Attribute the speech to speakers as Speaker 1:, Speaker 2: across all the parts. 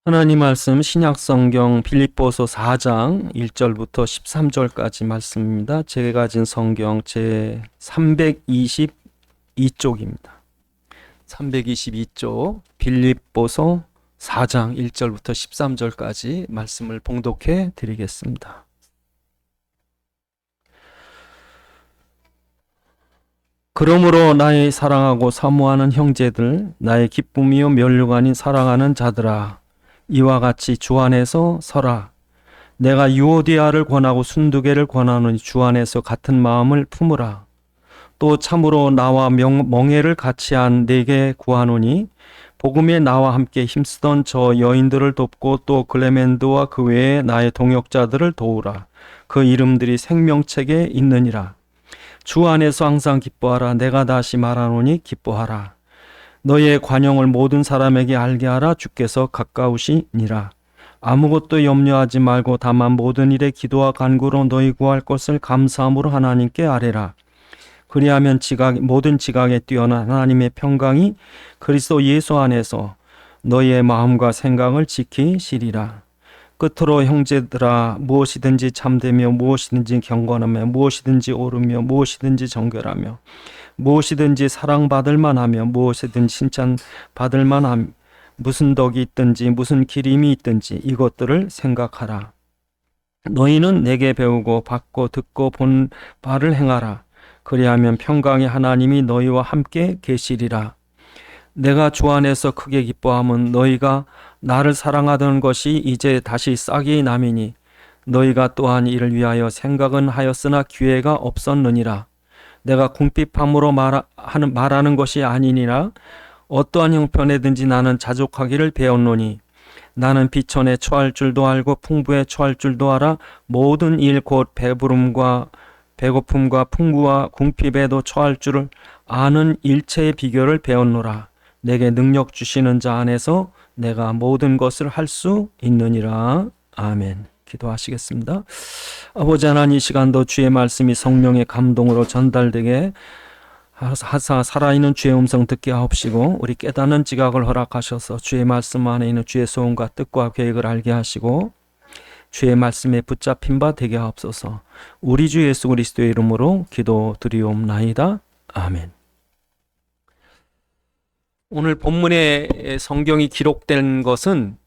Speaker 1: 하나님 말씀 신약성경 빌립보서 4장 1절부터 13절까지 말씀입니다. 제가 가진 성경 제 322쪽입니다. 322쪽 빌립보서 4장 1절부터 13절까지 말씀을 봉독해 드리겠습니다. 그러므로 나의 사랑하고 사모하는 형제들, 나의 기쁨이요 면류가 아닌 사랑하는 자들아, 이와 같이 주 안에서 서라. 내가 유오디아를 권하고 순두개를 권하노니 주 안에서 같은 마음을 품으라. 또 참으로 나와 멍에를 같이 한 네게 구하노니 복음에 나와 함께 힘쓰던 저 여인들을 돕고 또 글레멘드와 그 외에 나의 동역자들을 도우라. 그 이름들이 생명책에 있느니라. 주 안에서 항상 기뻐하라. 내가 다시 말하노니 기뻐하라. 너의 관용을 모든 사람에게 알게 하라. 주께서 가까우시니라. 아무것도 염려하지 말고 다만 모든 일에 기도와 간구로 너희 구할 것을 감사함으로 하나님께 아뢰라. 그리하면 모든 지각에 뛰어난 하나님의 평강이 그리스도 예수 안에서 너희의 마음과 생각을 지키시리라. 끝으로 형제들아, 무엇이든지 참되며 무엇이든지 경건하며 무엇이든지 옳으며 무엇이든지 정결하며 무엇이든지 사랑받을 만하며 무엇이든지 칭찬받을 만하며 무슨 덕이 있든지 무슨 기림이 있든지 이것들을 생각하라. 너희는 내게 배우고 받고 듣고 본 바를 행하라. 그리하면 평강의 하나님이 너희와 함께 계시리라. 내가 주 안에서 크게 기뻐함은 너희가 나를 사랑하던 것이 이제 다시 싹이 남이니 너희가 또한 이를 위하여 생각은 하였으나 기회가 없었느니라. 내가 궁핍함으로 말하는 것이 아니니라. 어떠한 형편에든지 나는 자족하기를 배웠노니 나는 비천에 처할 줄도 알고 풍부에 처할 줄도 알아. 모든 일 곧 배부름과 배고픔과 풍부와 궁핍에도 처할 줄을 아는 일체의 비결을 배웠노라. 내게 능력 주시는 자 안에서 내가 모든 것을 할 수 있느니라. 아멘. 기도하시겠습니다. 아버지 하나님, 이 시간도 주의 말씀이 성령의 감동으로 전달되게 하사 살아있는 주의 음성 듣게 하옵시고 우리 깨닫는 지각을 허락하셔서 주의 말씀 안에 있는 주의 소원과 뜻과 계획을 알게 하시고 주의 말씀에 붙잡힌 바 되게 하옵소서. 우리 주 예수 그리스도의 이름으로 기도드리옵나이다. 아멘. 오늘 본문의 성경이 기록된 것은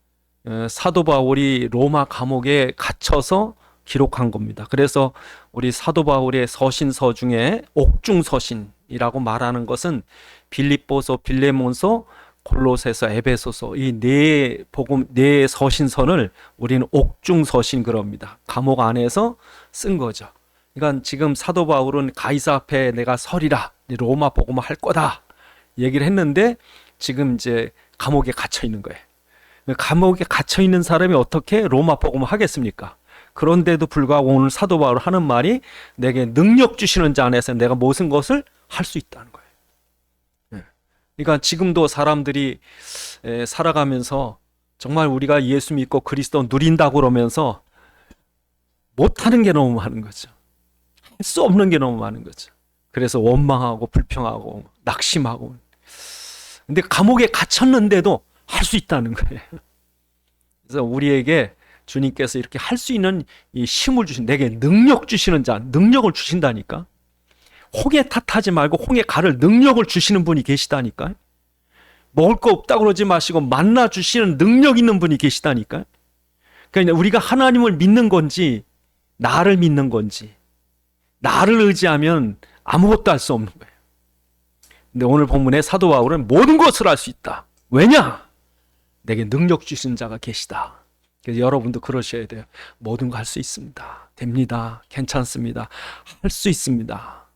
Speaker 1: 사도 바울이 로마 감옥에 갇혀서 기록한 겁니다. 그래서 우리 사도 바울의 서신서 중에 옥중서신이라고 말하는 것은 빌립보서, 빌레몬서, 골로새서, 에베소서 이 네 서신서를 우리는 옥중서신 그럽니다. 감옥 안에서 쓴 거죠. 그러니까 지금 사도 바울은 가이사 앞에 내가 서리라, 로마 복음을 할 거다 얘기를 했는데 지금 이제 감옥에 갇혀 있는 거예요. 감옥에 갇혀 있는 사람이 어떻게 로마 복음을 하겠습니까? 그런데도 불구하고 오늘 사도 바울 하는 말이 내게 능력 주시는 자 안에서 내가 모든 것을 할 수 있다는 거예요. 그러니까 지금도 사람들이 살아가면서 정말 우리가 예수 믿고 그리스도 누린다고 그러면서 못하는 게 너무 많은 거죠. 할 수 없는 게 너무 많은 거죠. 그래서 원망하고 불평하고 낙심하고. 근데 감옥에 갇혔는데도 할 수 있다는 거예요. 그래서 우리에게 주님께서 이렇게 할 수 있는 이 힘을 주신, 내게 능력 주시는 자, 능력을 주신다니까. 홍해 탓하지 말고 홍해 가를 능력을 주시는 분이 계시다니까. 먹을 거 없다고 그러지 마시고 만나 주시는 능력 있는 분이 계시다니까. 그러니까 우리가 하나님을 믿는 건지 나를 믿는 건지, 나를 의지하면 아무것도 할 수 없는 거예요. 근데 오늘 본문에 사도 바울은 모든 것을 할 수 있다. 왜냐? 내게 능력 주신 자가 계시다. 그래서 여러분도 그러셔야 돼요. 모든 거 할 수 있습니다. 됩니다. 괜찮습니다. 할 수 있습니다.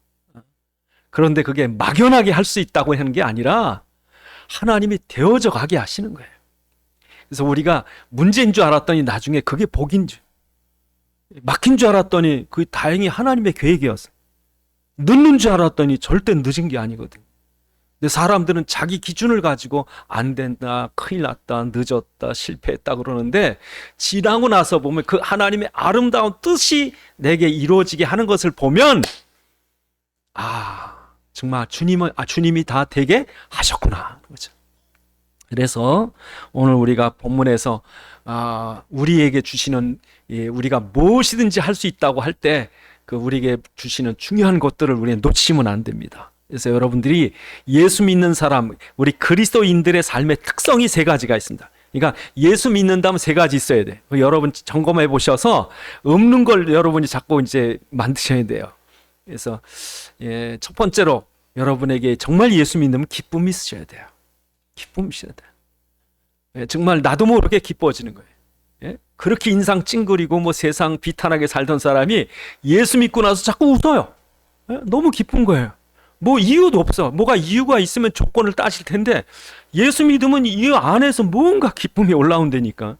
Speaker 1: 그런데 그게 막연하게 할 수 있다고 하는 게 아니라 하나님이 되어져 가게 하시는 거예요. 그래서 우리가 문제인 줄 알았더니 나중에 그게 복인 줄, 막힌 줄 알았더니 그게 다행히 하나님의 계획이었어요. 늦는 줄 알았더니 절대 늦은 게 아니거든. 근데 사람들은 자기 기준을 가지고 안 된다, 큰일 났다, 늦었다, 실패했다 그러는데 지나고 나서 보면 그 하나님의 아름다운 뜻이 내게 이루어지게 하는 것을 보면 정말 주님이 다 되게 하셨구나. 그렇죠? 그래서 오늘 우리가 본문에서 우리에게 주시는 우리가 무엇이든지 할 수 있다고 할 때 그 우리에게 주시는 중요한 것들을 우리는 놓치면 안 됩니다. 그래서 여러분들이 예수 믿는 사람, 우리 그리스도인들의 삶의 특성이 세 가지가 있습니다. 그러니까 예수 믿는다면 세 가지 있어야 돼. 여러분 점검해 보셔서 없는 걸 여러분이 자꾸 이제 만드셔야 돼요. 그래서 첫 번째로 여러분에게 정말 예수 믿으면 기쁨이 있으셔야 돼요. 기쁨이 있어야 돼요. 정말 나도 모르게 기뻐지는 거예요. 그렇게 인상 찡그리고 뭐 세상 비탄하게 살던 사람이 예수 믿고 나서 자꾸 웃어요. 너무 기쁜 거예요. 뭐 이유도 없어. 뭐가 이유가 있으면 조건을 따질 텐데 예수 믿으면 이 안에서 뭔가 기쁨이 올라온다니까.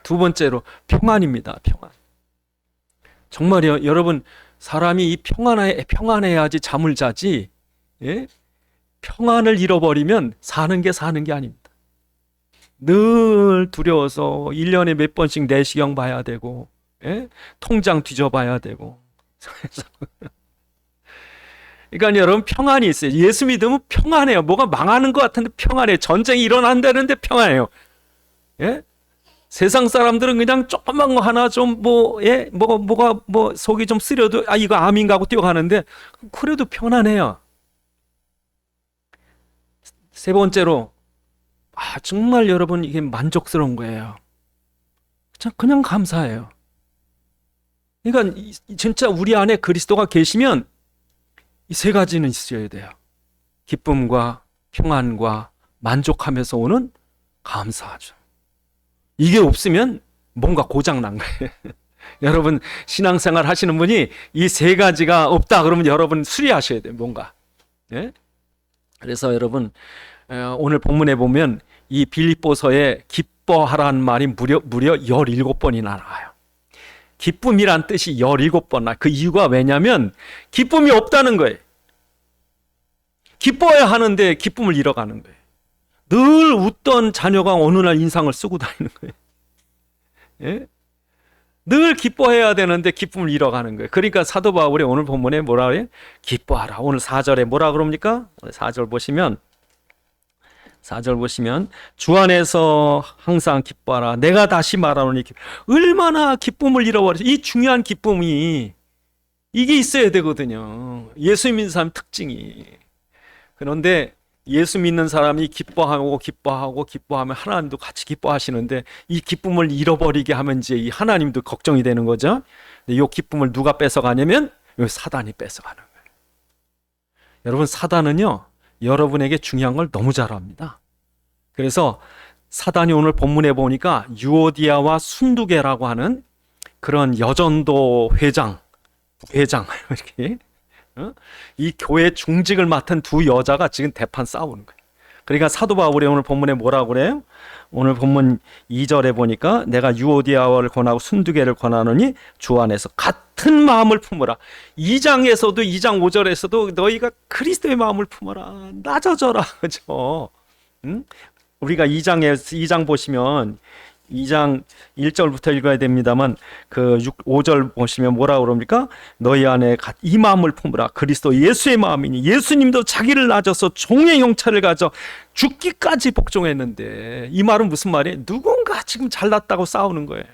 Speaker 1: 두 번째로 평안입니다. 평안. 정말요, 여러분, 사람이 이 평안해야지 잠을 자지. 평안을 잃어버리면 사는 게 아닙니다. 늘 두려워서 1년에 몇 번씩 내시경 봐야 되고, 통장 뒤져봐야 되고. 그러니까 여러분, 평안이 있어요. 예수 믿으면 평안해요. 뭐가 망하는 것 같은데 평안해요. 전쟁이 일어난다는데 평안해요. 세상 사람들은 그냥 조그만 거 하나 좀 뭐가 속이 좀 쓰려도 이거 암인가 하고 뛰어가는데 그래도 편안해요. 세 번째로 정말 여러분 이게 만족스러운 거예요. 그냥 감사해요. 그러니까 진짜 우리 안에 그리스도가 계시면 이 세 가지는 있어야 돼요. 기쁨과 평안과 만족하면서 오는 감사하죠. 이게 없으면 뭔가 고장난 거예요. 여러분 신앙생활 하시는 분이 이 세 가지가 없다 그러면 여러분 수리하셔야 돼요. 뭔가. 그래서 여러분 오늘 본문에 보면 이 빌립보서에 기뻐하라는 말이 무려 17번이나 나와요. 기쁨이란 뜻이 17번 나와요. 그 이유가 왜냐면 기쁨이 없다는 거예요. 기뻐야 하는데 기쁨을 잃어가는 거예요. 늘 웃던 자녀가 어느 날 인상을 쓰고 다니는 거예요. 늘 기뻐해야 되는데 기쁨을 잃어가는 거예요. 그러니까 사도 바울이 오늘 본문에 뭐라 그래요? 기뻐하라. 오늘 4절에 뭐라 그럽니까? 오늘 4절 보시면 주 안에서 항상 기뻐하라. 내가 다시 말하노니 얼마나 기쁨을 잃어버렸어요. 이 중요한 기쁨이 이게 있어야 되거든요. 예수 믿는 사람 특징이. 그런데 예수 믿는 사람이 기뻐하면 하나님도 같이 기뻐하시는데 이 기쁨을 잃어버리게 하면 이제 이 하나님도 걱정이 되는 거죠. 근데 이 기쁨을 누가 뺏어가냐면 사단이 뺏어가는 거예요. 여러분 사단은요 여러분에게 중요한 걸 너무 잘 압니다. 그래서 사단이 오늘 본문에 보니까 유오디아와 순두계라고 하는 그런 여전도 회장 이렇게 이 교회 중직을 맡은 두 여자가 지금 대판 싸우는 거예요. 그러니까 사도 바울이 오늘 본문에 뭐라고 그래요? 오늘 본문 2절에 보니까 내가 유오디아를 권하고 순두계를 권하노니 주 안에서 같은 마음을 품으라. 2장에서도 2장 5절에서도 너희가 그리스도의 마음을 품어라. 낮아져라. 그죠? 우리가 2장 보시면 2장 1절부터 읽어야 됩니다만 그 5절 보시면 뭐라고 그럽니까? 너희 안에 이 마음을 품으라. 그리스도 예수의 마음이니 예수님도 자기를 낮아서 종의 형체를 가져 죽기까지 복종했는데 이 말은 무슨 말이에요? 누군가 지금 잘났다고 싸우는 거예요.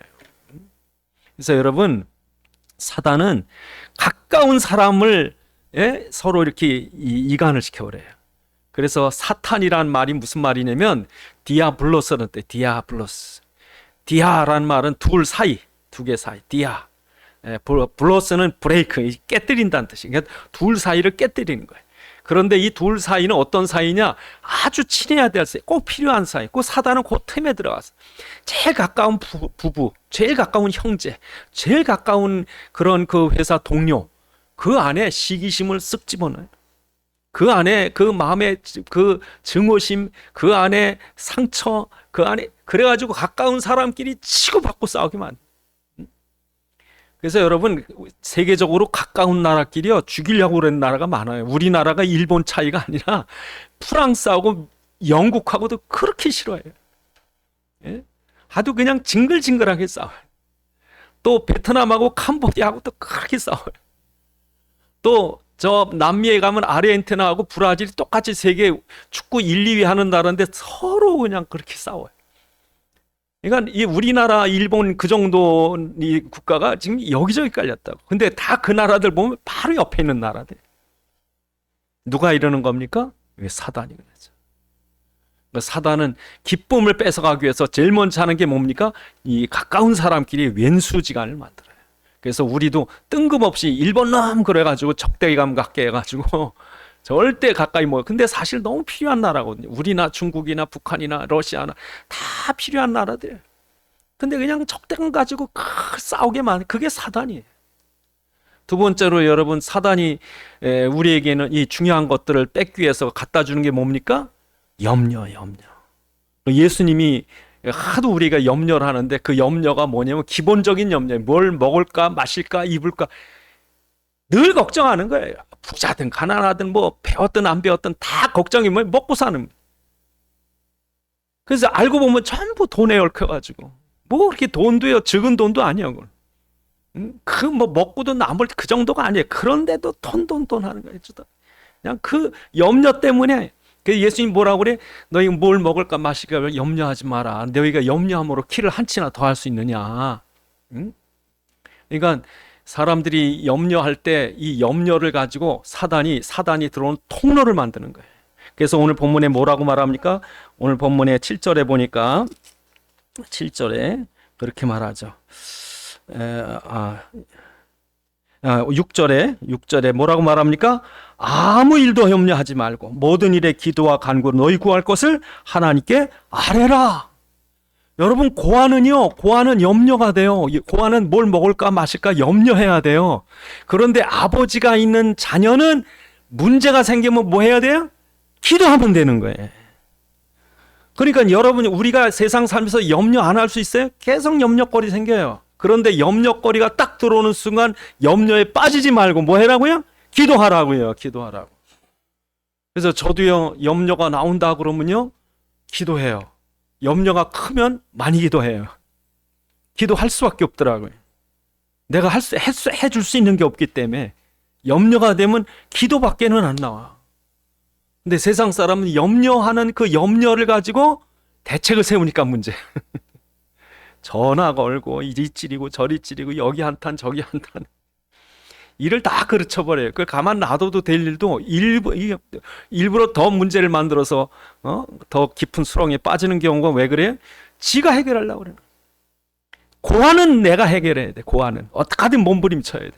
Speaker 1: 그래서 여러분 사단은 가까운 사람을 서로 이렇게 이간을 시켜버려요. 그래서 사탄이란 말이 무슨 말이냐면 디아블로스는 때 디아블로스. 디아라는 말은 두 개 사이, 디아. 블로스는 브레이크, 깨뜨린다는 뜻이에요. 그러니까 둘 사이를 깨뜨리는 거예요. 그런데 이 둘 사이는 어떤 사이냐? 아주 친해야 될 사이, 꼭 필요한 사이. 그 사단은 그 틈에 들어가서 제일 가까운 부부, 제일 가까운 형제, 제일 가까운 그런 그 회사 동료, 그 안에 시기심을 쓱 집어넣어요. 그 안에 그 마음의 그 증오심, 그 안에 상처, 그 안에 그래가지고 가까운 사람끼리 치고받고 싸우기만. 그래서 여러분 세계적으로 가까운 나라끼리요 죽이려고 그러는 나라가 많아요. 우리나라가 일본 차이가 아니라 프랑스하고 영국하고도 그렇게 싫어해요. 아주 그냥 징글징글하게 싸워요. 또 베트남하고 캄보디아하고도 그렇게 싸워요. 또 저 남미에 가면 아르헨티나하고 브라질이 똑같이 세계 축구 1, 2위 하는 나라인데 서로 그냥 그렇게 싸워요. 그러니까 이 우리나라, 일본 그 정도 이 국가가 지금 여기저기 깔렸다고. 근데 다 그 나라들 보면 바로 옆에 있는 나라들. 누가 이러는 겁니까? 왜 사단이 그러죠. 사단은 기쁨을 뺏어가기 위해서 제일 먼저 하는 게 뭡니까? 이 가까운 사람끼리 왼수지간을 만들어요. 그래서 우리도 뜬금없이 일본 놈 그래가지고 적대감 갖게 해가지고 절대 가까이 뭐, 근데 사실 너무 필요한 나라거든요. 우리나 중국이나 북한이나 러시아나 다 필요한 나라들. 근데 그냥 적대감 가지고 싸우게만, 그게 사단이에요. 두 번째로 여러분, 사단이 우리에게는 이 중요한 것들을 뺏기 위해서 갖다 주는 게 뭡니까? 염려. 예수님이 하도 우리가 염려를 하는데 그 염려가 뭐냐면 기본적인 염려. 뭘 먹을까, 마실까, 입을까. 늘 걱정하는 거예요. 부자든 가난하든 뭐 배웠든 안 배웠든 다 걱정이 뭐 먹고 사는. 그래서 알고 보면 전부 돈에 얽혀가지고 뭐 그렇게 돈도요, 적은 돈도 아니야. 그 뭐 먹고도 남을 그 정도가 아니에요. 그런데도 돈 하는 거예요. 그냥 그 염려 때문에. 그래서 예수님 뭐라고 그래? 너희 뭘 먹을까 마실까 염려하지 마라. 너희가 염려함으로 키를 한 치나 더 할 수 있느냐. 응? 그러니까 사람들이 염려할 때 이 염려를 가지고 사단이 들어온 통로를 만드는 거예요. 그래서 오늘 본문에 뭐라고 말합니까? 오늘 본문에 7절에 보니까 7절에 그렇게 말하죠. 6절에 뭐라고 말합니까? 아무 일도 염려하지 말고 모든 일에 기도와 간구로 너희 구할 것을 하나님께 아뢰라. 여러분, 고아는 염려가 돼요. 고아는 뭘 먹을까 마실까 염려해야 돼요. 그런데 아버지가 있는 자녀는 문제가 생기면 뭐 해야 돼요? 기도하면 되는 거예요. 그러니까 여러분, 우리가 세상 살면서 염려 안 할 수 있어요? 계속 염려거리 생겨요. 그런데 염려거리가 딱 들어오는 순간 염려에 빠지지 말고 뭐 해라고요? 기도하라고요. 기도하라고. 그래서 저도요, 염려가 나온다 그러면요, 기도해요. 염려가 크면 많이 기도해요. 기도할 수밖에 없더라고요. 내가 해줄 수 있는 게 없기 때문에 염려가 되면 기도밖에는 안 나와. 근데 세상 사람은 염려하는 그 염려를 가지고 대책을 세우니까 문제. 전화 걸고 이리 찌르고 저리 찌르고 여기 한탄 저기 한탄. 일을 다 그르쳐버려요. 그걸 가만 놔둬도 될 일도 일부러 더 문제를 만들어서 더 깊은 수렁에 빠지는 경우가 왜 그래요? 지가 해결하려고 그래요. 고아는 내가 해결해야 돼. 고아는 어떻게든 몸부림쳐야 돼.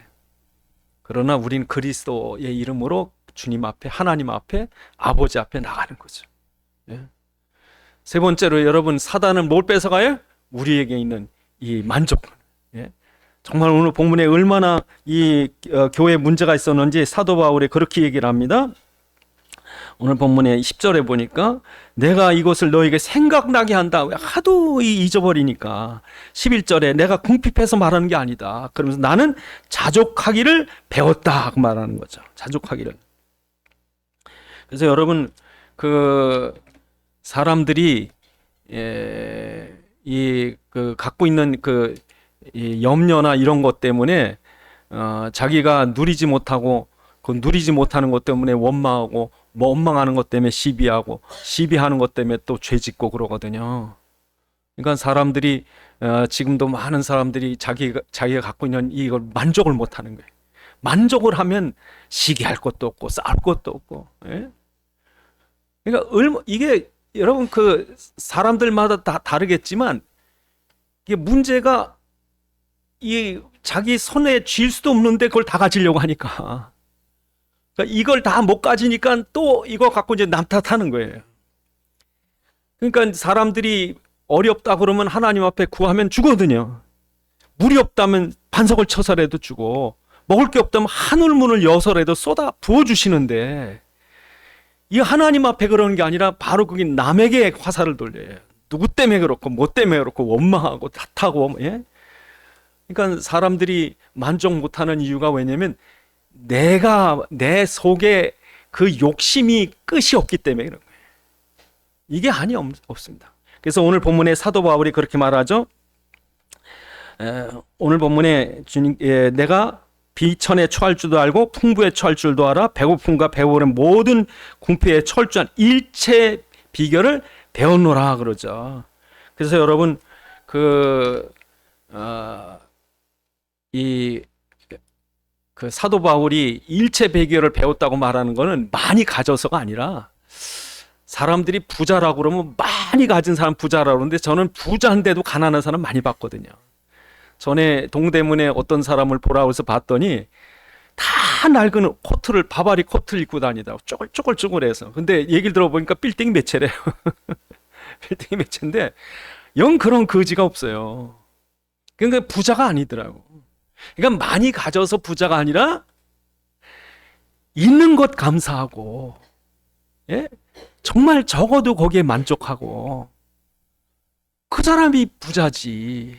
Speaker 1: 그러나 우린 그리스도의 이름으로 주님 앞에, 하나님 앞에, 아버지 앞에 나가는 거죠. 예. 세 번째로 여러분, 사단은 뭘 뺏어가요? 우리에게 있는 이 만족. 예. 정말 오늘 본문에 얼마나 이 교회에 문제가 있었는지 사도 바울이 그렇게 얘기를 합니다. 오늘 본문에 10절에 보니까 내가 이것을 너에게 생각나게 한다. 하도 잊어버리니까 11절에 내가 궁핍해서 말하는 게 아니다. 그러면서 나는 자족하기를 배웠다 말하는 거죠. 자족하기를. 그래서 여러분, 그 사람들이 갖고 있는 이 염려나 이런 것 때문에 자기가 누리지 못하고 그 누리지 못하는 것 때문에 원망하고 뭐 원망하는 것 때문에 시비하고 시비하는 것 때문에 또 죄짓고 그러거든요. 그러니까 사람들이 지금도 많은 사람들이 자기가 갖고 있는 이걸 만족을 못하는 거예요. 만족을 하면 시기할 것도 없고 싸울 것도 없고. 예? 그러니까 이게 여러분, 그 사람들마다 다 다르겠지만 이게 문제가 이 자기 손에 쥘 수도 없는데 그걸 다 가지려고 하니까, 그러니까 이걸 다 못 가지니까 또 이거 갖고 이제 남 탓하는 거예요. 그러니까 사람들이 어렵다 그러면 하나님 앞에 구하면 주거든요. 물이 없다면 반석을 쳐서라도 주고, 먹을 게 없다면 하늘문을 여서라도 쏟아 부어주시는데, 이 하나님 앞에 그러는 게 아니라 바로 그게 남에게 화살을 돌려요. 누구 때문에 그렇고 뭐 때문에 그렇고 원망하고 탓하고. 예? 그러니까 사람들이 만족 못하는 이유가 왜냐면 내 속에 그 욕심이 끝이 없기 때문에 그런 거예요. 이게 한이 없습니다. 그래서 오늘 본문에 사도 바울이 그렇게 말하죠. 오늘 본문에 내가 비천에 처할 줄도 알고 풍부에 처할 줄도 알아. 배고픔과 배고픔의 모든 궁핍에 철저한 일체 비결을 배웠노라 그러죠. 그래서 여러분 그 사도 바울이 일체 비결을 배웠다고 말하는 거는 많이 가져서가 아니라, 사람들이 부자라고 그러면 많이 가진 사람 부자라고 그러는데 저는 부자인데도 가난한 사람 많이 봤거든요. 전에 동대문에 어떤 사람을 보라고 해서 봤더니 다 낡은 코트를, 바바리 코트를 입고 다니다가 쪼글쪼글해서. 근데 얘기를 들어보니까 빌딩이 몇 채래요. 빌딩이 몇 채인데 영 그런 거지가 없어요. 그러니까 부자가 아니더라고. 그러니까 많이 가져서 부자가 아니라 있는 것 감사하고, 예? 정말 적어도 거기에 만족하고, 그 사람이 부자지.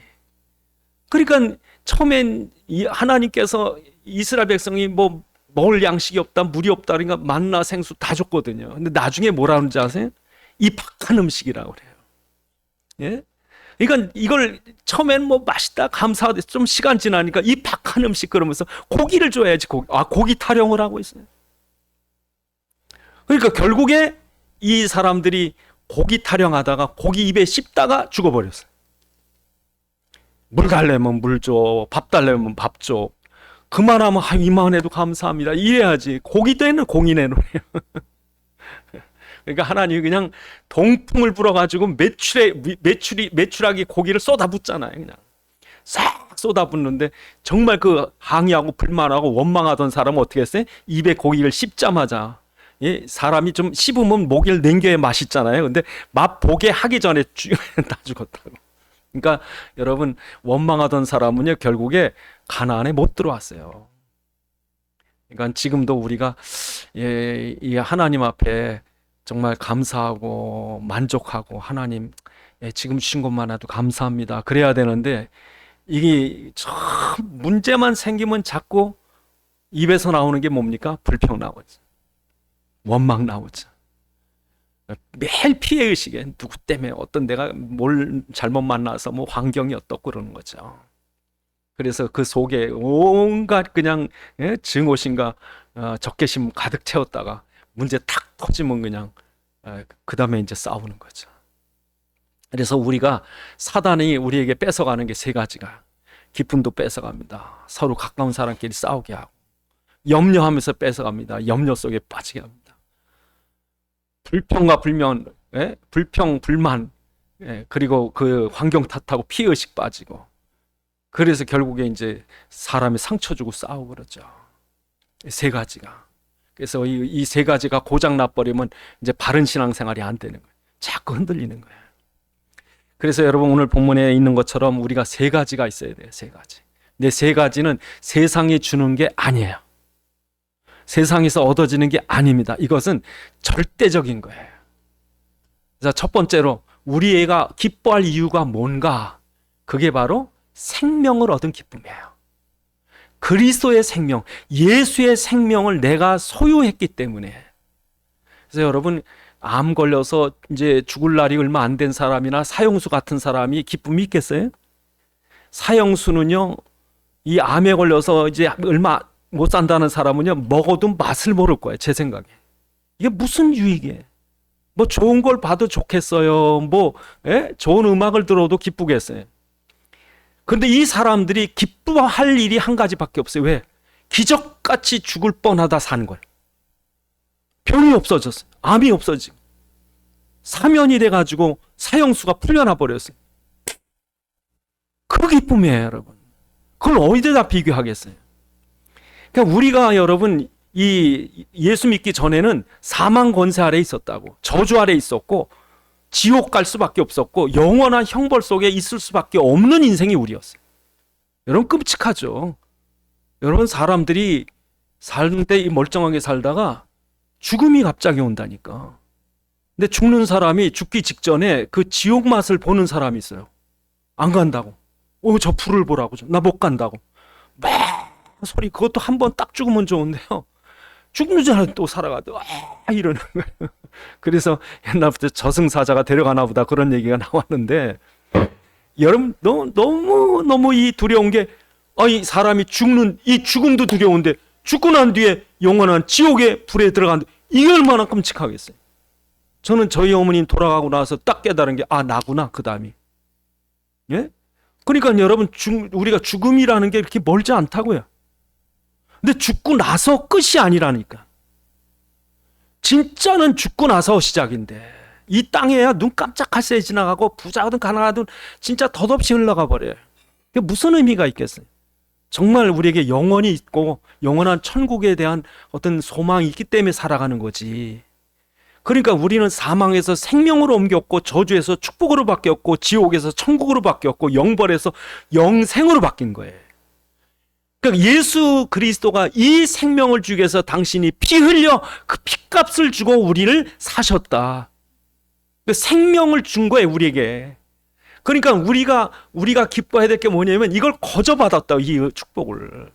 Speaker 1: 그러니까 처음엔 하나님께서 이스라엘 백성이 뭐 먹을 양식이 없다, 물이 없다, 그러니까 만나 생수 다 줬거든요. 근데 나중에 뭐라는지 아세요? 이 박한 음식이라고 그래요. 예? 그러니까 이걸 처음엔 뭐 맛있다, 감사하다, 좀 시간 지나니까 이 박한 음식 그러면서 고기를 줘야지. 고기 타령을 하고 있어요. 그러니까 결국에 이 사람들이 고기 타령하다가 고기 입에 씹다가 죽어버렸어요. 물 달래면 물 줘, 밥 달래면 밥 줘. 그만하면 이만해도 감사합니다. 이래야지. 고기 때는 공이 내놓아요. 그러니까 하나님이 그냥 동풍을 불어가지고 메추라기 고기를 쏟아붓잖아요. 그냥 싹 쏟아붓는데, 정말 그 항의하고 불만하고 원망하던 사람은 어떻게 했어요? 입에 고기를 씹자마자, 예, 사람이 좀 씹으면 목을 남겨야 맛있잖아요. 근데 맛보게 하기 전에 다 죽었다고. 그러니까 여러분, 원망하던 사람은요 결국에 가나안에 못 들어왔어요. 그러니까 지금도 우리가 이 하나님 앞에 정말 감사하고 만족하고, 하나님 지금 주신 것만 해도 감사합니다 그래야 되는데, 이게 참 문제만 생기면 자꾸 입에서 나오는 게 뭡니까? 불평 나오죠, 원망 나오죠, 매일 피해의식에 누구 때문에, 어떤 내가 뭘 잘못 만나서 뭐 환경이 어떻고 그러는 거죠. 그래서 그 속에 온갖 그냥 증오심과 적개심 가득 채웠다가 문제 탁 터지면 그냥 그 다음에 이제 싸우는 거죠. 그래서 우리가, 사단이 우리에게 뺏어가는 게 세 가지가, 기쁨도 뺏어갑니다. 서로 가까운 사람끼리 싸우게 하고, 염려하면서 뺏어갑니다. 염려 속에 빠지게 합니다. 불평과 불면, 불평, 불만, 그리고 그 환경 탓하고 피해의식 빠지고, 그래서 결국에 이제 사람이 상처 주고 싸우고 그러죠. 세 가지가. 그래서 이 세 가지가 고장 나버리면 이제 바른 신앙생활이 안 되는 거예요. 자꾸 흔들리는 거예요. 그래서 여러분, 오늘 본문에 있는 것처럼 우리가 세 가지가 있어야 돼요. 세 가지. 근데 세 가지는 세상이 주는 게 아니에요. 세상에서 얻어지는 게 아닙니다. 이것은 절대적인 거예요. 그래서 첫 번째로 우리 애가 기뻐할 이유가 뭔가? 그게 바로 생명을 얻은 기쁨이에요. 그리스도의 생명, 예수의 생명을 내가 소유했기 때문에. 그래서 여러분, 암 걸려서 이제 죽을 날이 얼마 안 된 사람이나 사형수 같은 사람이 기쁨이 있겠어요? 사형수는요, 이 암에 걸려서 이제 얼마 못 산다는 사람은요, 먹어도 맛을 모를 거예요. 제 생각에. 이게 무슨 유익이에요? 뭐 좋은 걸 봐도 좋겠어요. 뭐 좋은 음악을 들어도 기쁘겠어요. 그런데 이 사람들이 기뻐할 일이 한 가지밖에 없어요. 왜? 기적같이 죽을 뻔하다 사는 거예요. 병이 없어졌어요. 암이 없어지고, 사면이 돼가지고 사형수가 풀려나 버렸어요. 그 기쁨이에요, 여러분. 그걸 어디다 비교하겠어요? 그러니까 우리가, 여러분, 이 예수 믿기 전에는 사망 권세 아래 있었다고, 저주 아래 있었고, 지옥 갈 수밖에 없었고, 영원한 형벌 속에 있을 수밖에 없는 인생이 우리였어요. 여러분, 끔찍하죠. 여러분, 사람들이 사는데 멀쩡하게 살다가 죽음이 갑자기 온다니까. 근데 죽는 사람이 죽기 직전에 그 지옥 맛을 보는 사람이 있어요. 안 간다고. 저 불을 보라고. 나 못 간다고. 막 소리. 그것도 한 번 딱 죽으면 좋은데요, 죽는 줄 알고 또 살아가도 이러는 거예요. 그래서 옛날부터 저승사자가 데려가나 보다 그런 얘기가 나왔는데, 여러분, 너무 이 두려운 게, 아니 사람이 죽는 이 죽음도 두려운데 죽고 난 뒤에 영원한 지옥의 불에 들어간다. 이게 얼마나 끔찍하겠어요. 저는 저희 어머님 돌아가고 나서 딱 깨달은 게 나구나 그 다음이. 예? 그러니까 여러분 우리가 죽음이라는 게 이렇게 멀지 않다고요. 근데 죽고 나서 끝이 아니라니까. 진짜는 죽고 나서 시작인데 이 땅에야 눈 깜짝할 새에 지나가고 부자든 가난하든 진짜 덧없이 흘러가 버려요. 그게 무슨 의미가 있겠어요? 정말 우리에게 영원이 있고 영원한 천국에 대한 어떤 소망이 있기 때문에 살아가는 거지. 그러니까 우리는 사망에서 생명으로 옮겼고 저주에서 축복으로 바뀌었고 지옥에서 천국으로 바뀌었고 영벌에서 영생으로 바뀐 거예요. 그러니까 예수 그리스도가 이 생명을 주기 위해서 당신이 피 흘려 그 피값을 주고 우리를 사셨다. 그 생명을 준 거예요 우리에게. 그러니까 우리가 기뻐해야 될 게 뭐냐면 이걸 거저 받았다 이 축복을.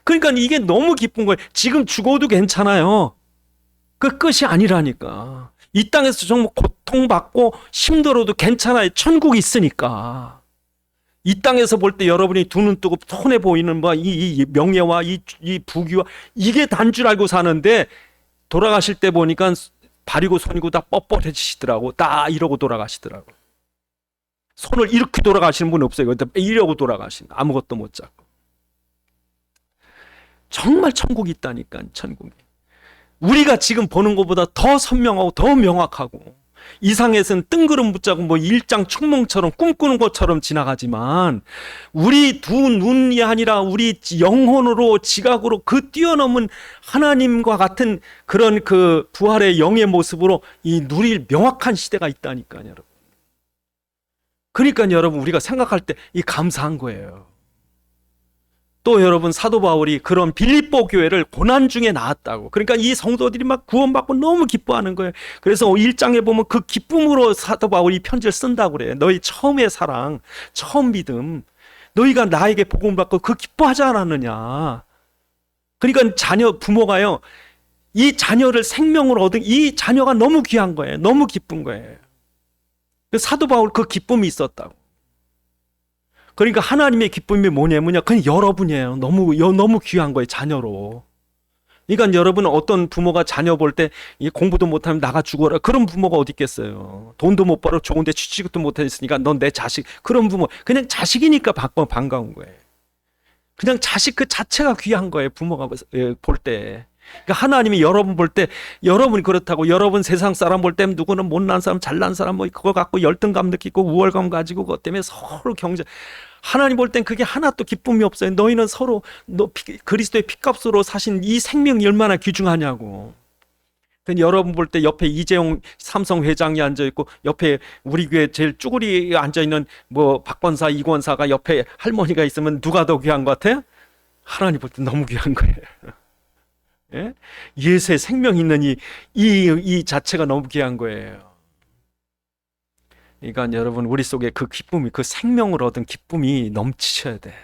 Speaker 1: 그러니까 이게 너무 기쁜 거예요. 지금 죽어도 괜찮아요. 그 끝이 아니라니까. 이 땅에서 정말 고통받고 힘들어도 괜찮아요. 천국이 있으니까. 이 땅에서 볼 때 여러분이 두 눈 뜨고 손해 보이는 이 명예와 이 부귀와 이게 단 줄 알고 사는데 돌아가실 때 보니까 발이고 손이고 다 뻣뻣해지시더라고. 다 이러고 돌아가시더라고. 손을 이렇게 돌아가시는 분 없어요. 이러고 돌아가신 아무것도 못 잡고. 정말 천국이 있다니까. 천국이. 우리가 지금 보는 것보다 더 선명하고 더 명확하고 이상에서는 뜬구름 붙잡고 일장 춘몽처럼 꿈꾸는 것처럼 지나가지만 우리 두 눈이 아니라 우리 영혼으로 지각으로 그 뛰어넘은 하나님과 같은 그런 그 부활의 영의 모습으로 이 누릴 명확한 시대가 있다니까요, 여러분. 그러니까 여러분 우리가 생각할 때 이 감사한 거예요. 또 여러분 사도 바울이 그런 빌립보 교회를 고난 중에 낳았다고. 그러니까 이 성도들이 막 구원받고 너무 기뻐하는 거예요. 그래서 1장에 보면 그 기쁨으로 사도 바울이 편지를 쓴다고 그래요. 너희 처음의 사랑, 처음 믿음, 너희가 나에게 복음을 받고 그 기뻐하지 않았느냐. 그러니까 부모가요, 이 자녀를 생명으로 얻은 이 자녀가 너무 귀한 거예요. 너무 기쁜 거예요. 사도 바울 그 기쁨이 있었다고. 그러니까 하나님의 기쁨이 뭐냐면요, 그냥 여러분이에요. 너무 귀한 거예요, 자녀로. 그러니까 여러분은 어떤 부모가 자녀 볼 때 공부도 못하면 나가 죽어라. 그런 부모가 어디 있겠어요. 돈도 못 벌어 좋은데 취직도 못했으니까 넌 내 자식. 그런 부모 그냥 자식이니까 반가운 거예요. 그냥 자식 그 자체가 귀한 거예요, 부모가 볼 때. 그러니까 하나님이 여러분 볼 때 여러분이 그렇다고. 여러분 세상 사람 볼 때 누구는 못난 사람 잘난 사람 그거 갖고 열등감 느끼고 우월감 가지고 그것 때문에 서로 경쟁. 하나님 볼 땐 그게 하나도 기쁨이 없어요. 너희는 서로 그리스도의 피값으로 사신 이 생명이 얼마나 귀중하냐고. 여러분 볼 때 옆에 이재용 삼성 회장이 앉아 있고 옆에 우리 교회 제일 쭈구리 앉아 있는 박권사 이권사가 옆에 할머니가 있으면 누가 더 귀한 것 같아요? 하나님 볼 때 너무 귀한 거예요. 예? 예수의 생명 있는 이 자체가 너무 귀한 거예요. 그러니까 여러분 우리 속에 그 기쁨이, 그 생명을 얻은 기쁨이 넘치셔야 돼.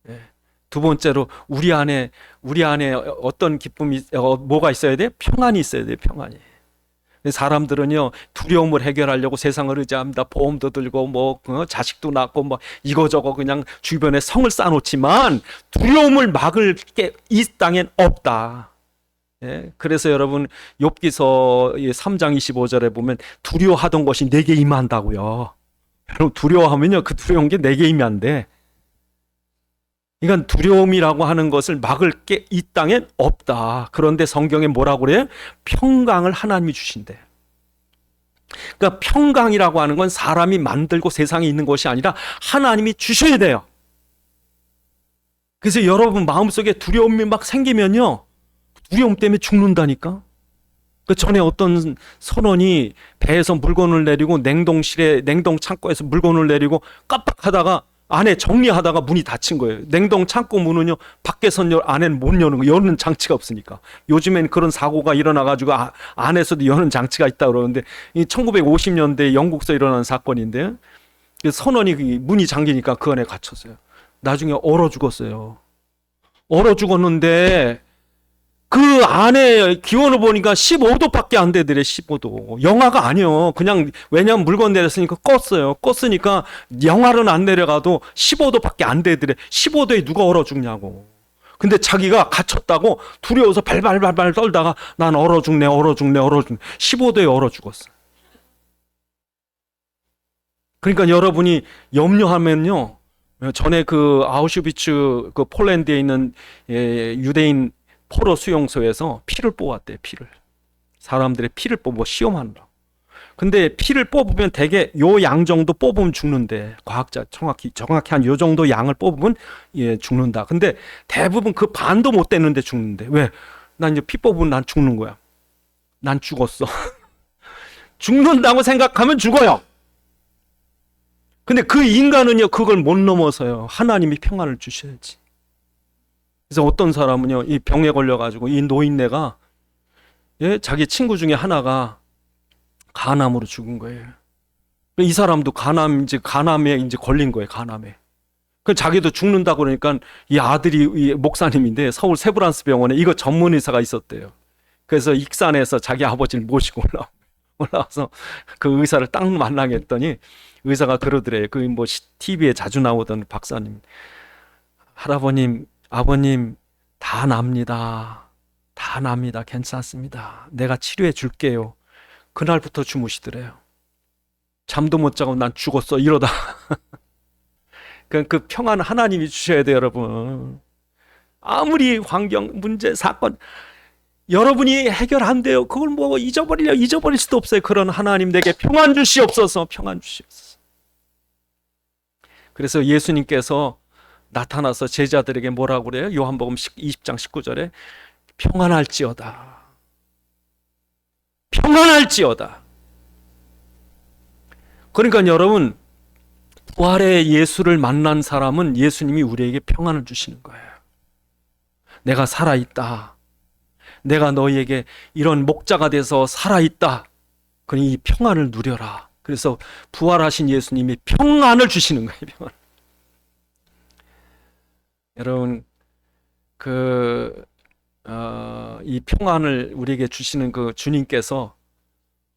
Speaker 1: 예. 두 번째로 우리 안에 어떤 기쁨이 뭐가 있어야 돼? 평안이 있어야 돼. 평안이. 사람들은요 두려움을 해결하려고 세상을 의지합니다. 보험도 들고 자식도 낳고 이거저거 그냥 주변에 성을 쌓아놓지만 두려움을 막을 게 이 땅엔 없다. 예? 그래서 여러분 욥기서 3장 25절에 보면 두려워하던 것이 내게 임한다고요. 여러분 두려워하면요 그 두려운 게 내게 임한대. 그러니까 두려움이라고 하는 것을 막을 게 이 땅엔 없다. 그런데 성경에 뭐라고 그래요? 평강을 하나님이 주신대. 그러니까 평강이라고 하는 건 사람이 만들고 세상에 있는 것이 아니라 하나님이 주셔야 돼요. 그래서 여러분 마음속에 두려움이 막 생기면요 두려움 때문에 죽는다니까. 그 전에 어떤 선원이 배에서 물건을 내리고 냉동 창고에서 물건을 내리고 깜빡하다가 안에 정리하다가 문이 닫힌 거예요. 냉동 창고 문은요 밖에서 안에는 못 여는 거, 여는 장치가 없으니까. 요즘엔 그런 사고가 일어나가지고 안에서도 여는 장치가 있다 그러는데 1950년대 영국서 일어난 사건인데 선원이 문이 잠기니까 그 안에 갇혔어요. 나중에 얼어 죽었어요. 얼어 죽었는데 그 안에 기온을 보니까 15도밖에 안 되더래. 15도. 영하가 아니요. 그냥 왜냐면 물건 내렸으니까 껐으니까 영하는 안 내려가도 15도밖에 안 되더래. 15도에 누가 얼어 죽냐고. 근데 자기가 갇혔다고 두려워서 발발발발 떨다가 난 얼어 죽네. 15도에 얼어 죽었어. 그러니까 여러분이 염려하면요. 전에 그 아우슈비츠 그 폴란드에 있는 유대인 포로 수용소에서 피를 뽑았대요. 피를. 사람들의 피를 뽑고 시험하느라. 근데 피를 뽑으면 대개 요 양 정도 뽑으면 죽는데, 과학자 정확히 한 요 정도 양을 뽑으면 죽는다. 근데 대부분 그 반도 못 됐는데 죽는데. 왜? 난 이제 피 뽑으면 난 죽는 거야. 난 죽었어. 죽는다고 생각하면 죽어요. 근데 그 인간은요, 그걸 못 넘어서요. 하나님이 평안을 주셔야지. 그래서 어떤 사람은요, 이 병에 걸려가지고 이 노인네가 자기 친구 중에 하나가 간암으로 죽은 거예요. 이 사람도 간암에 이제 걸린 거예요. 간암에. 그 자기도 죽는다고 그러니까 이 아들이 이 목사님인데 서울 세브란스 병원에 이거 전문 의사가 있었대요. 그래서 익산에서 자기 아버지를 모시고 올라와서 그 의사를 딱 만나게 했더니 의사가 그러더래요. 그 뭐 TV에 자주 나오던 박사님, 할아버님, 아버님 다 납니다. 괜찮습니다. 내가 치료해 줄게요. 그날부터 주무시더래요. 잠도 못 자고 난 죽었어 이러다. 그 평안 하나님이 주셔야 돼요, 여러분. 아무리 환경 문제 사건 여러분이 해결 안 돼요. 그걸 뭐 잊어버릴 수도 없어요. 그런 하나님 내게 평안 주시옵소서. 그래서 예수님께서 나타나서 제자들에게 뭐라고 그래요? 요한복음 20장 19절에 평안할지어다. 그러니까 여러분, 부활의 예수를 만난 사람은 예수님이 우리에게 평안을 주시는 거예요. 내가 살아있다. 내가 너희에게 이런 목자가 돼서 살아있다. 그러니 이 평안을 누려라. 그래서 부활하신 예수님이 평안을 주시는 거예요. 평안. 여러분, 이 평안을 우리에게 주시는 그 주님께서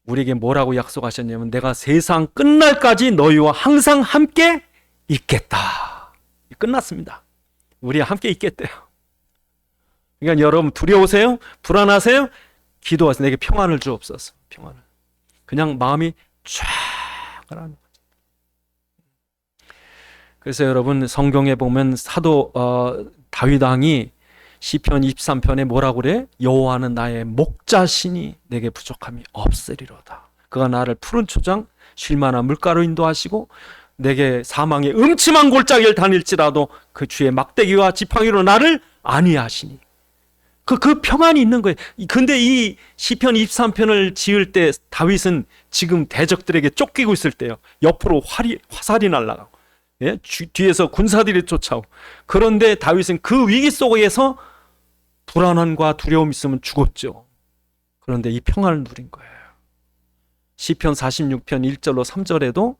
Speaker 1: 우리에게 뭐라고 약속하셨냐면, 내가 세상 끝날까지 너희와 항상 함께 있겠다. 끝났습니다. 우리와 함께 있겠대요. 그러니까 여러분 두려우세요? 불안하세요? 기도하세요. 내게 평안을 주옵소서. 평안을. 그냥 마음이 쫙 가라앉는 거죠. 그래서 여러분 성경에 보면 사도 다윗 왕이 시편 23편에 뭐라고 그래? 여호와는 나의 목자시니 내게 부족함이 없으리로다. 그가 나를 푸른 초장 쉴만한 물가로 인도하시고 내게 사망의 음침한 골짜기를 다닐지라도 그 주의 막대기와 지팡이로 나를 안위하시니. 그 평안이 있는 거예요. 근데 이 시편 23편을 지을 때 다윗은 지금 대적들에게 쫓기고 있을 때요. 옆으로 화살이 날아가고, 뒤에서 군사들이 쫓아오고. 그런데 다윗은 그 위기 속에서 불안함과 두려움이 있으면 죽었죠. 그런데 이 평안을 누린 거예요. 시편 46편 1절로 3절에도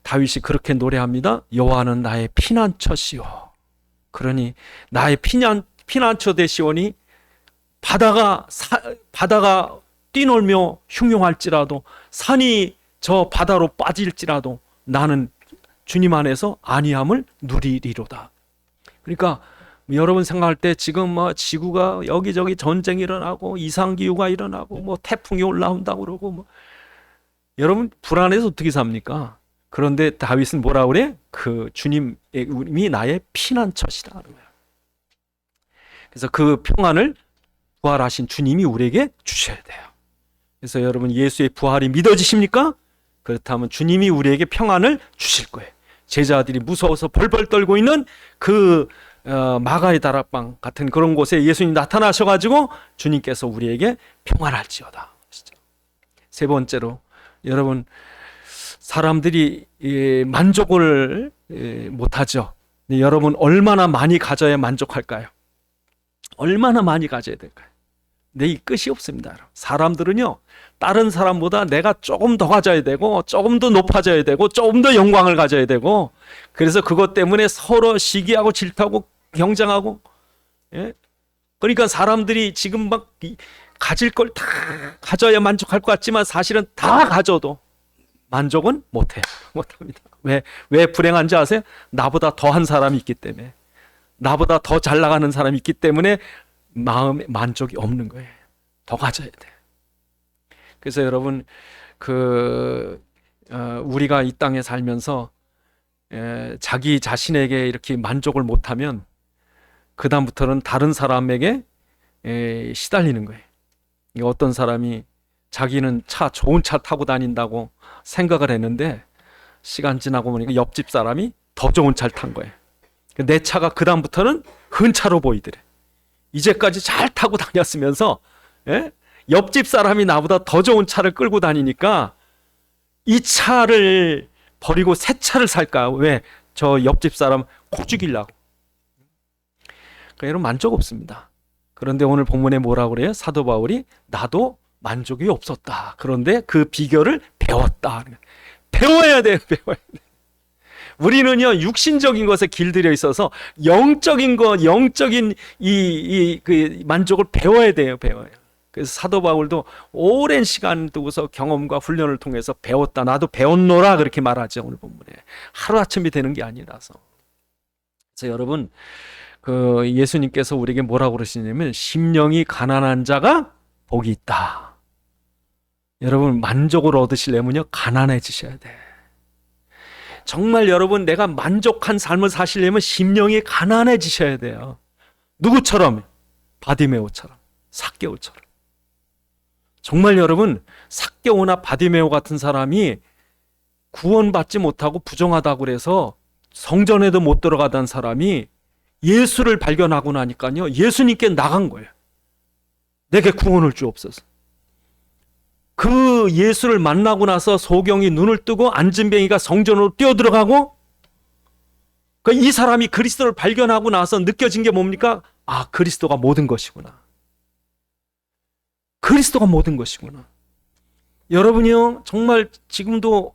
Speaker 1: 다윗이 그렇게 노래합니다. 여호와는 나의 피난처시오. 그러니 나의 피난처 되시오니 바다가 뛰놀며 흉흉할지라도 산이 저 바다로 빠질지라도 나는 주님 안에서 안위함을 누리리로다. 그러니까 여러분 생각할 때 지금 뭐 지구가 여기저기 전쟁이 일어나고 이상기후가 일어나고 뭐 태풍이 올라온다고 그러고 뭐 여러분 불안해서 어떻게 삽니까? 그런데 다윗은 뭐라고 그래? 그 주님이 나의 피난처시다 하는 거예요. 그래서 그 평안을 부활하신 주님이 우리에게 주셔야 돼요. 그래서 여러분 예수의 부활이 믿어지십니까? 그렇다면 주님이 우리에게 평안을 주실 거예요. 제자들이 무서워서 벌벌 떨고 있는 그 마가의 다락방 같은 그런 곳에 예수님이 나타나셔가지고 주님께서 우리에게 평안할지어다. 세 번째로 여러분 사람들이 만족을 못하죠. 여러분 얼마나 많이 가져야 만족할까요? 얼마나 많이 가져야 될까요? 이 끝이 없습니다. 사람들은요 다른 사람보다 내가 조금 더 가져야 되고 조금 더 높아져야 되고 조금 더 영광을 가져야 되고, 그래서 그것 때문에 서로 시기하고 질투하고 경쟁하고 그러니까 사람들이 지금 막 가질 걸 다 가져야 만족할 것 같지만 사실은 다 가져도 만족은 못해요. 못합니다. 왜 불행한지 아세요? 나보다 더한 사람이 있기 때문에, 나보다 더 잘 나가는 사람이 있기 때문에 마음에 만족이 없는 거예요. 더 가져야 돼. 그래서 여러분, 우리가 이 땅에 살면서 자기 자신에게 이렇게 만족을 못하면 그 다음부터는 다른 사람에게 시달리는 거예요. 어떤 사람이 자기는 좋은 차 타고 다닌다고 생각을 했는데 시간 지나고 보니까 옆집 사람이 더 좋은 차를 탄 거예요. 내 차가 그 다음부터는 흔차로 보이더래. 이제까지 잘 타고 다녔으면서 옆집 사람이 나보다 더 좋은 차를 끌고 다니니까 이 차를 버리고 새 차를 살까? 왜? 저 옆집 사람 코 죽이려고. 그러니까 여러분 만족 없습니다. 그런데 오늘 본문에 뭐라고 그래요? 사도 바울이 나도 만족이 없었다. 그런데 그 비결을 배웠다. 배워야 돼요. 배워야 돼요. 우리는요 육신적인 것에 길들여 있어서 영적인 그 만족을 배워야 돼요. 배워요. 그래서 사도 바울도 오랜 시간 두고서 경험과 훈련을 통해서 배웠다. 나도 배웠노라 그렇게 말하죠. 오늘 본문에. 하루아침이 되는 게 아니라서. 그래서 여러분 예수님께서 우리에게 뭐라고 그러시냐면 심령이 가난한 자가 복이 있다. 여러분 만족을 얻으시려면요 가난해지셔야 돼. 정말 여러분 내가 만족한 삶을 사시려면 심령이 가난해지셔야 돼요. 누구처럼? 바디메오처럼, 삭개오처럼. 정말 여러분 삭개오나 바디메오 같은 사람이 구원받지 못하고 부정하다고 그래서 성전에도 못 들어가던 사람이 예수를 발견하고 나니까요 예수님께 나간 거예요. 내게 구원을 주옵소서. 그 예수를 만나고 나서 소경이 눈을 뜨고 안진뱅이가 성전으로 뛰어들어가고 이 사람이 그리스도를 발견하고 나서 느껴진 게 뭡니까? 아, 그리스도가 모든 것이구나. 그리스도가 모든 것이구나. 여러분이요 정말 지금도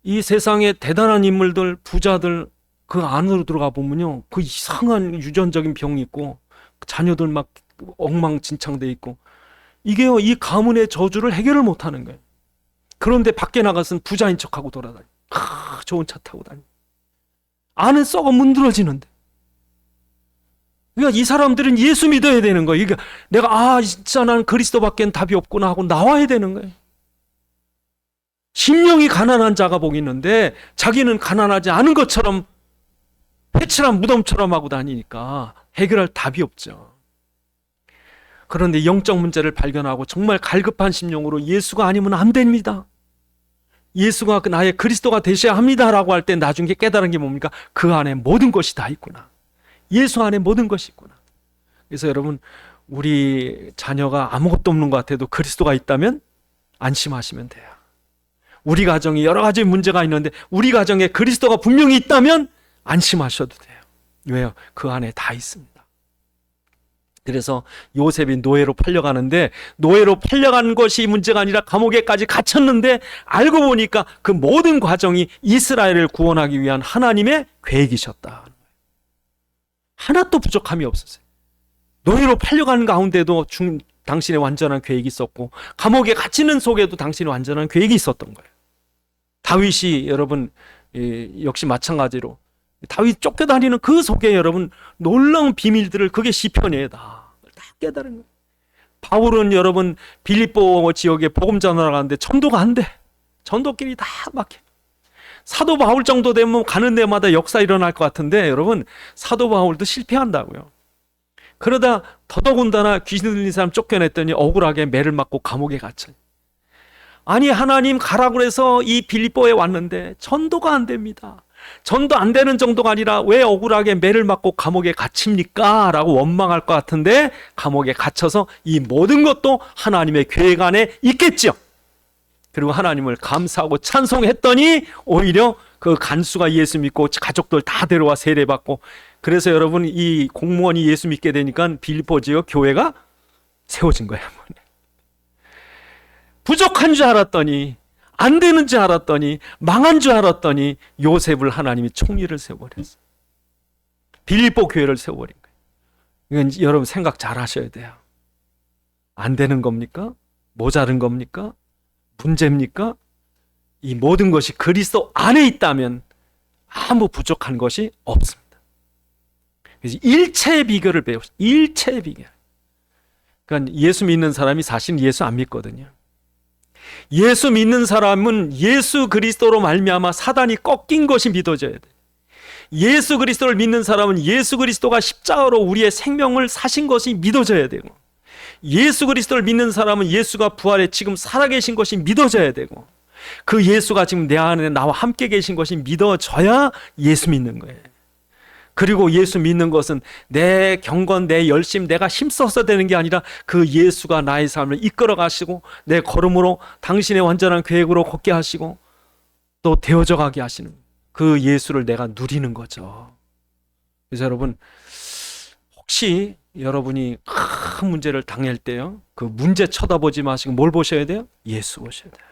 Speaker 1: 이 세상에 대단한 인물들, 부자들 그 안으로 들어가 보면요 그 이상한 유전적인 병이 있고 자녀들 막 엉망진창돼 있고 이게요 이 가문의 저주를 해결을 못하는 거예요. 그런데 밖에 나가서는 부자인 척하고 돌아다니. 좋은 차 타고 다니. 안은 썩어 문드러지는데. 그러니까 이 사람들은 예수 믿어야 되는 거예요. 그러니까 내가 진짜 나는 그리스도밖엔 답이 없구나 하고 나와야 되는 거예요. 심령이 가난한 자가 복이 있는데 자기는 가난하지 않은 것처럼 회칠한 무덤처럼 하고 다니니까 해결할 답이 없죠. 그런데 영적 문제를 발견하고 정말 갈급한 심령으로 예수가 아니면 안 됩니다. 예수가 나의 그리스도가 되셔야 합니다라고 할 때 나중에 깨달은 게 뭡니까? 그 안에 모든 것이 다 있구나. 예수 안에 모든 것이 있구나. 그래서 여러분 우리 자녀가 아무것도 없는 것 같아도 그리스도가 있다면 안심하시면 돼요. 우리 가정에 여러 가지 문제가 있는데 우리 가정에 그리스도가 분명히 있다면 안심하셔도 돼요. 왜요? 그 안에 다 있습니다. 그래서 요셉이 노예로 팔려가는데 노예로 팔려간 것이 문제가 아니라 감옥에까지 갇혔는데 알고 보니까 그 모든 과정이 이스라엘을 구원하기 위한 하나님의 계획이셨다. 하나도 부족함이 없었어요. 노예로 팔려가는 가운데도 당신의 완전한 계획이 있었고 감옥에 갇히는 속에도 당신의 완전한 계획이 있었던 거예요. 다윗이 여러분 역시 마찬가지로 다윗 쫓겨다니는 그 속에 여러분 놀라운 비밀들을 그게 시편이에요. 다 깨달은 거예요. 바울은 여러분 빌립보 지역에 복음 전하러 가는데 전도가 안 돼. 전도길이 다 막혀. 사도 바울 정도 되면 가는 데마다 역사 일어날 것 같은데 여러분 사도 바울도 실패한다고요. 그러다 더더군다나 귀신 들린 사람 쫓겨냈더니 억울하게 매를 맞고 감옥에 갇혀요. 아니 하나님 가라고 해서 이 빌립보에 왔는데 전도가 안 됩니다. 전도 안 되는 정도가 아니라 왜 억울하게 매를 맞고 감옥에 갇힙니까? 라고 원망할 것 같은데 감옥에 갇혀서 이 모든 것도 하나님의 계획 안에 있겠죠. 그리고 하나님을 감사하고 찬송했더니 오히려 그 간수가 예수 믿고 가족들 다 데려와 세례받고 그래서 여러분 이 공무원이 예수 믿게 되니까 빌립보 지역 교회가 세워진 거예요. 부족한 줄 알았더니 안 되는 줄 알았더니 망한 줄 알았더니 요셉을 하나님이 총리를 세워버렸어요. 빌립보 교회를 세워버린 거예요. 이건 여러분 생각 잘 하셔야 돼요. 안 되는 겁니까? 모자른 겁니까? 문제입니까? 이 모든 것이 그리스도 안에 있다면 아무 부족한 것이 없습니다. 그래서 일체의 비결을 배우세요. 일체의 비결. 그러니까 예수 믿는 사람이 사실 예수 안 믿거든요. 예수 믿는 사람은 예수 그리스도로 말미암아 사단이 꺾인 것이 믿어져야 돼요. 예수 그리스도를 믿는 사람은 예수 그리스도가 십자가로 우리의 생명을 사신 것이 믿어져야 되고, 예수 그리스도를 믿는 사람은 예수가 부활해 지금 살아계신 것이 믿어져야 되고, 그 예수가 지금 내 안에 나와 함께 계신 것이 믿어져야 예수 믿는 거예요. 그리고 예수 믿는 것은 내 경건, 내 열심, 내가 힘써서 되는 게 아니라 그 예수가 나의 삶을 이끌어 가시고 내 걸음으로 당신의 완전한 계획으로 걷게 하시고 또 되어져 가게 하시는 그 예수를 내가 누리는 거죠. 그래서 여러분, 혹시 여러분이 큰 문제를 당할 때요, 그 문제 쳐다보지 마시고 뭘 보셔야 돼요? 예수 보셔야 돼요.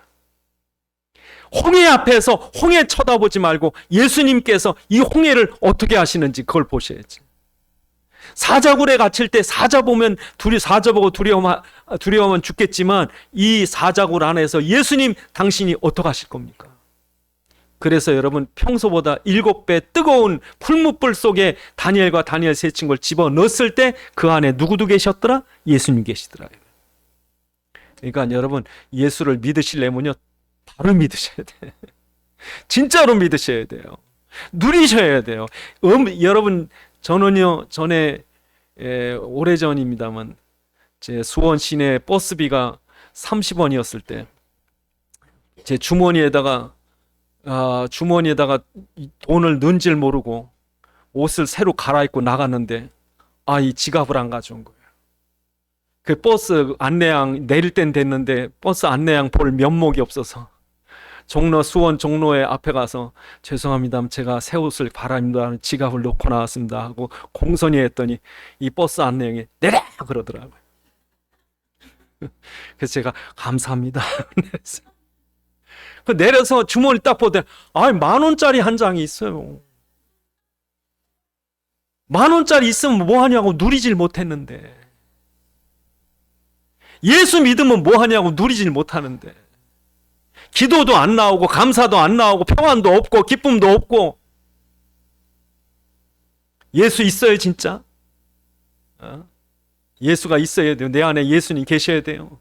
Speaker 1: 홍해 앞에서 홍해 쳐다보지 말고 예수님께서 이 홍해를 어떻게 하시는지 그걸 보셔야지. 사자굴에 갇힐 때 사자 보면 사자 보고 두려워하면 죽겠지만 이 사자굴 안에서 예수님 당신이 어떻게 하실 겁니까? 그래서 여러분, 평소보다 7배 뜨거운 풀무불 속에 다니엘과 다니엘 세 친구를 집어넣었을 때 그 안에 누구도 계셨더라? 예수님 계시더라. 그러니까 여러분, 예수를 믿으시려면요 바로 믿으셔야 돼요. 진짜로 믿으셔야 돼요. 누리셔야 돼요. 여러분, 저는요 전에 오래전입니다만 제 수원 시내 버스비가 30원이었을 때 제 주머니에다가 돈을 넣은 줄 모르고 옷을 새로 갈아입고 나갔는데 이 지갑을 안 가져온 거예요. 그 버스 안내양 내릴 땐 됐는데 버스 안내양 볼 면목이 없어서 수원 종로에 앞에 가서 죄송합니다, 제가 새 옷을 갈아입는다는 지갑을 놓고 나왔습니다 하고 공손히 했더니 이 버스 안내양이 내려 그러더라고요. 그래서 제가 감사합니다 내려서 주머니 딱 보더니 10,000원짜리 한 장이 있어요. 10,000원짜리 있으면 뭐 하냐고, 누리질 못했는데. 예수 믿으면 뭐 하냐고, 누리질 못하는데. 기도도 안 나오고 감사도 안 나오고 평안도 없고 기쁨도 없고. 예수 있어요 진짜? 예수가 있어야 돼요. 내 안에 예수님 계셔야 돼요.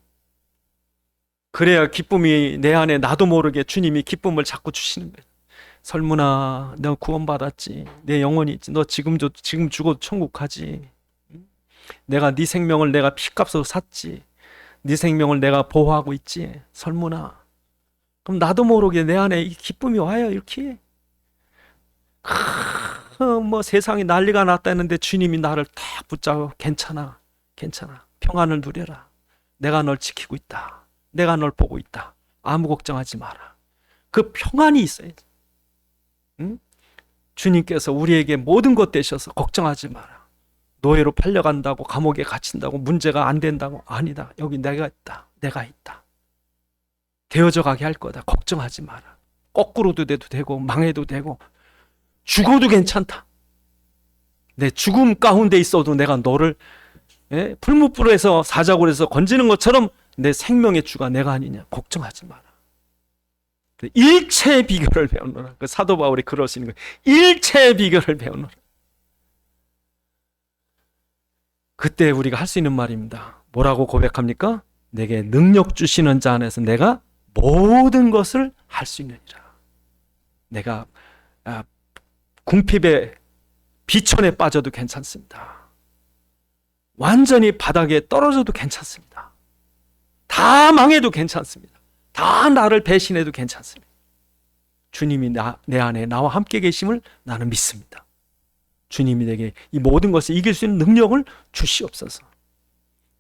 Speaker 1: 그래야 기쁨이 내 안에 나도 모르게 주님이 기쁨을 자꾸 주시는 거예요. 설문아, 너 구원받았지. 내 영혼이 있지. 너 지금 죽어도 천국 가지. 내가 네 생명을 내가 피값으로 샀지. 네 생명을 내가 보호하고 있지. 설문아. 그럼 나도 모르게 내 안에 기쁨이 와요. 이렇게. 뭐 세상이 난리가 났다 했는데 주님이 나를 딱 붙잡고 괜찮아. 평안을 누려라. 내가 널 지키고 있다. 내가 널 보고 있다. 아무 걱정하지 마라. 그 평안이 있어야지. 응? 주님께서 우리에게 모든 것 되셔서 걱정하지 마라. 노예로 팔려간다고, 감옥에 갇힌다고, 문제가 안 된다고. 아니다. 여기 내가 있다. 되어져 가게 할 거다. 걱정하지 마라. 거꾸로도 돼도 되고 망해도 되고 죽어도 괜찮다. 내 죽음 가운데 있어도 내가 너를 풀무불에서 사자굴에서 건지는 것처럼 내 생명의 주가 내가 아니냐. 걱정하지 마라. 일체의 비결을 배우노라. 그 사도 바울이 그러시는 거예요. 일체의 비결을 배우노라. 그때 우리가 할 수 있는 말입니다. 뭐라고 고백합니까? 내게 능력 주시는 자 안에서 내가 모든 것을 할 수 있느니라. 내가 궁핍에 비천에 빠져도 괜찮습니다. 완전히 바닥에 떨어져도 괜찮습니다. 다 망해도 괜찮습니다. 다 나를 배신해도 괜찮습니다. 주님이 내 안에 나와 함께 계심을 나는 믿습니다. 주님이 내게 이 모든 것을 이길 수 있는 능력을 주시옵소서.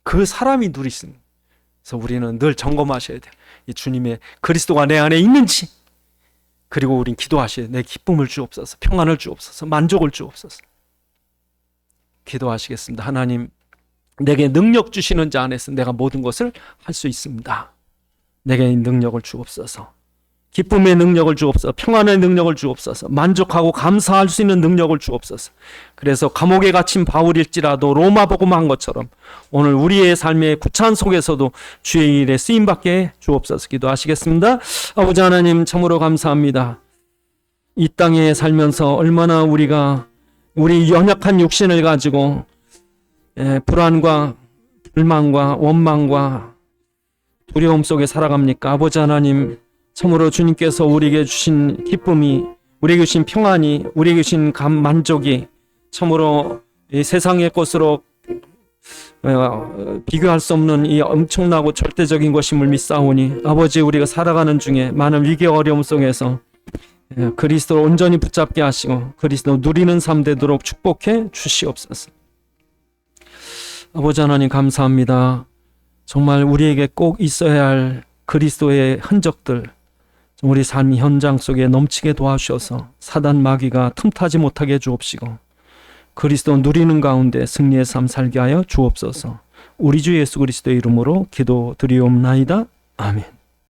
Speaker 1: 그 사람이 누리신. 그래서 우리는 늘 점검하셔야 돼요. 이 주님의 그리스도가 내 안에 있는지. 그리고 우린 기도하셔야 돼요. 내 기쁨을 주옵소서, 평안을 주옵소서, 만족을 주옵소서. 기도하시겠습니다. 하나님, 내게 능력 주시는 자 안에서 내가 모든 것을 할 수 있습니다. 내게 이 능력을 주옵소서. 기쁨의 능력을 주옵소서. 평안의 능력을 주옵소서. 만족하고 감사할 수 있는 능력을 주옵소서. 그래서 감옥에 갇힌 바울일지라도 로마 복음한 것처럼 오늘 우리의 삶의 구찬 속에서도 주의 일에 쓰임받게 주옵소서. 기도하시겠습니다. 아버지 하나님, 참으로 감사합니다. 이 땅에 살면서 얼마나 우리가 우리 연약한 육신을 가지고 불안과 불만과 원망과 두려움 속에 살아갑니까? 아버지 하나님, 참으로 주님께서 우리에게 주신 기쁨이, 우리에게 주신 평안이, 우리에게 주신 만족이 참으로 이 세상의 것으로 비교할 수 없는 이 엄청나고 절대적인 것임을 믿사오니 아버지, 우리가 살아가는 중에 많은 위기 어려움 속에서 그리스도를 온전히 붙잡게 하시고 그리스도 누리는 삶 되도록 축복해 주시옵소서. 아버지 하나님, 감사합니다. 정말 우리에게 꼭 있어야 할 그리스도의 흔적들, 우리 삶 현장 속에 넘치게 도와주셔서 사단 마귀가 틈타지 못하게 주옵시고 그리스도 누리는 가운데 승리의 삶 살게 하여 주옵소서. 우리 주 예수 그리스도의 이름으로 기도드리옵나이다. 아멘.